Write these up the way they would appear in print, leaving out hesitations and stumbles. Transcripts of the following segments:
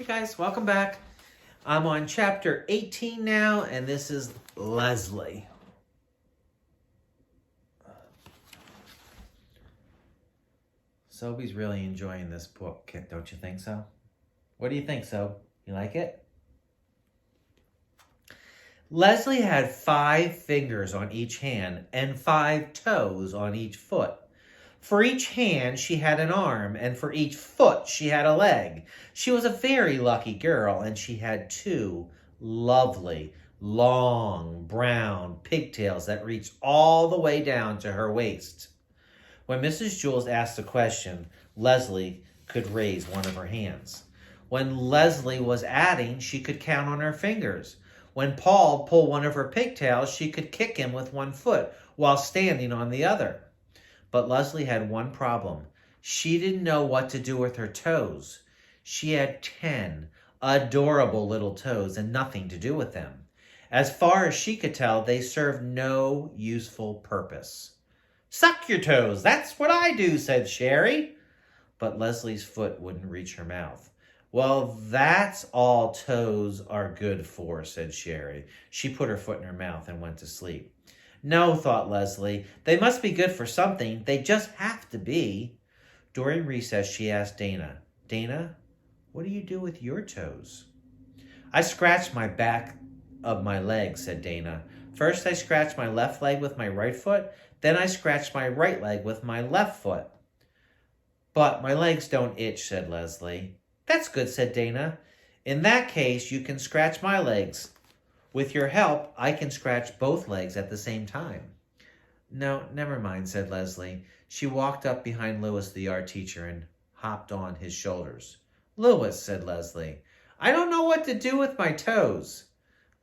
Hey guys, welcome back. I'm on chapter 18 now, and this is Leslie. Sobe's really enjoying this book, don't you think so? What do you think, Sobe? You like it? Leslie had 5 fingers on each hand and 5 toes on each foot. For each hand, she had an arm, and for each foot, she had a leg. She was a very lucky girl, and she had 2 lovely, long, brown pigtails that reached all the way down to her waist. When Mrs. Jules asked a question, Leslie could raise one of her hands. When Leslie was adding, she could count on her fingers. When Paul pulled one of her pigtails, she could kick him with one foot while standing on the other. But Leslie had one problem. She didn't know what to do with her toes. She had 10 adorable little toes and nothing to do with them. As far as she could tell, they served no useful purpose. "Suck your toes, that's what I do," said Sherry. But Leslie's foot wouldn't reach her mouth. "Well, that's all toes are good for," said Sherry. She put her foot in her mouth and went to sleep. No, thought Leslie, they must be good for something. They just have to be. During recess, she asked Dana, "Dana, what do you do with your toes?" "I scratch my back of my leg," said Dana. "First, I scratch my left leg with my right foot. Then I scratch my right leg with my left foot." "But my legs don't itch," said Leslie. "That's good," said Dana. "In that case, you can scratch my legs. With your help, I can scratch both legs at the same time." "No, never mind," said Leslie. She walked up behind Louis, the art teacher, and hopped on his shoulders. "Louis," said Leslie, "I don't know what to do with my toes."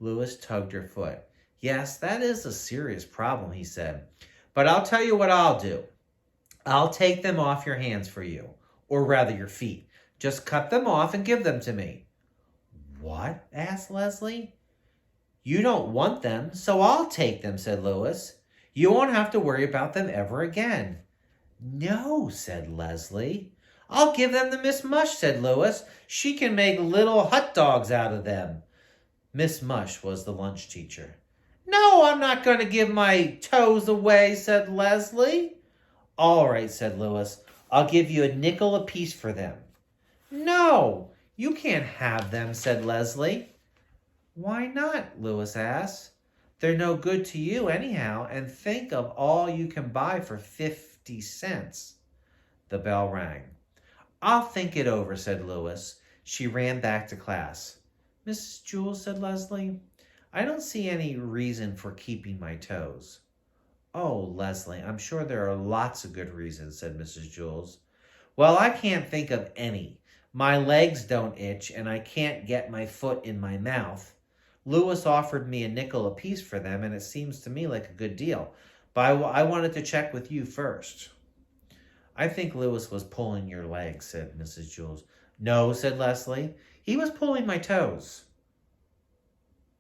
Louis tugged her foot. "Yes, that is a serious problem," he said. "But I'll tell you what I'll do. I'll take them off your hands for you, or rather your feet. Just cut them off and give them to me." "What?" asked Leslie. "You don't want them, so I'll take them," said Louis. "You won't have to worry about them ever again." "No," said Leslie. "I'll give them to Miss Mush," said Louis. "She can make little hot dogs out of them." Miss Mush was the lunch teacher. "No, I'm not going to give my toes away," said Leslie. "All right," said Louis. "I'll give you a nickel apiece for them." "No, you can't have them," said Leslie. "Why not?" Louis asked. "They're no good to you anyhow, and think of all you can buy for 50 cents. The bell rang. "I'll think it over," said Louis. She ran back to class. "Mrs. Jules," said Leslie, "I don't see any reason for keeping my toes." "Oh, Leslie, I'm sure there are lots of good reasons," said Mrs. Jules. "Well, I can't think of any. My legs don't itch, and I can't get my foot in my mouth. Louis offered me a nickel apiece for them, and it seems to me like a good deal. But I wanted to check with you first." "I think Louis was pulling your legs," said Mrs. Jules. "No," said Leslie. "He was pulling my toes."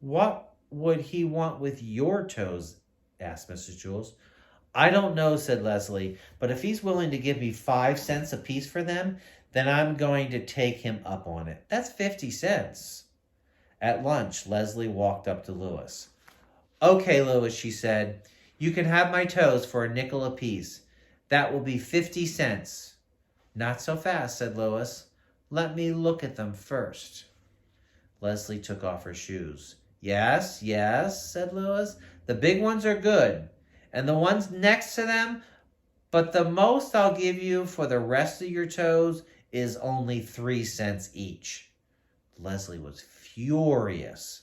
"What would he want with your toes?" asked Mrs. Jules. "I don't know," said Leslie. "But if he's willing to give me 5 cents apiece for them, then I'm going to take him up on it. That's 50 cents. At lunch, Leslie walked up to Louis. "Okay, Louis," she said, "you can have my toes for a nickel apiece. That will be 50 cents. "Not so fast," said Louis. "Let me look at them first." Leslie took off her shoes. Yes, said Louis. "The big ones are good, and the ones next to them, but the most I'll give you for the rest of your toes is only 3 cents each." Leslie was furious.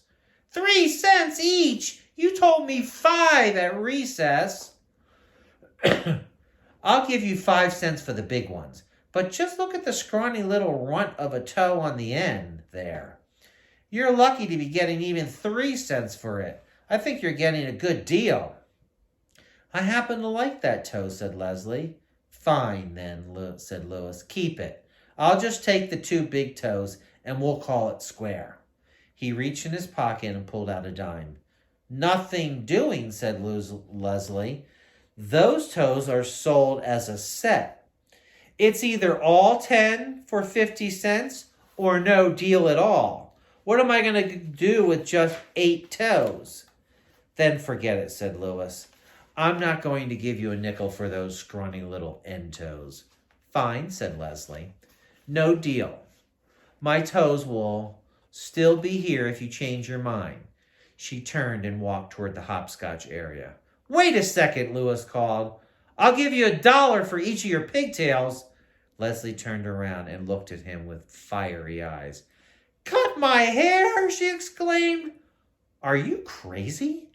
3 cents each? You told me 5 at recess. "I'll give you 5 cents for the big ones, but just look at the scrawny little runt of a toe on the end there. You're lucky to be getting even 3 cents for it. I think you're getting a good deal." "I happen to like that toe," said Leslie. "Fine, then," said Louis. "Keep it. I'll just take the 2 big toes, and we'll call it square." He reached in his pocket and pulled out a dime. "Nothing doing," said Leslie. "Those toes are sold as a set. It's either all 10 for 50 cents or no deal at all. What am I going to do with just 8 toes? Then forget it, said Louis. I'm not going to give you a nickel for those scrawny little end toes. Fine, said Leslie. No deal. My toes will still be here if you change your mind. She turned and walked toward the hopscotch area. Wait a second, Louis called. I'll give you $1 for each of your pigtails. Leslie turned around and looked at him with fiery eyes. Cut my hair, she exclaimed. Are you crazy?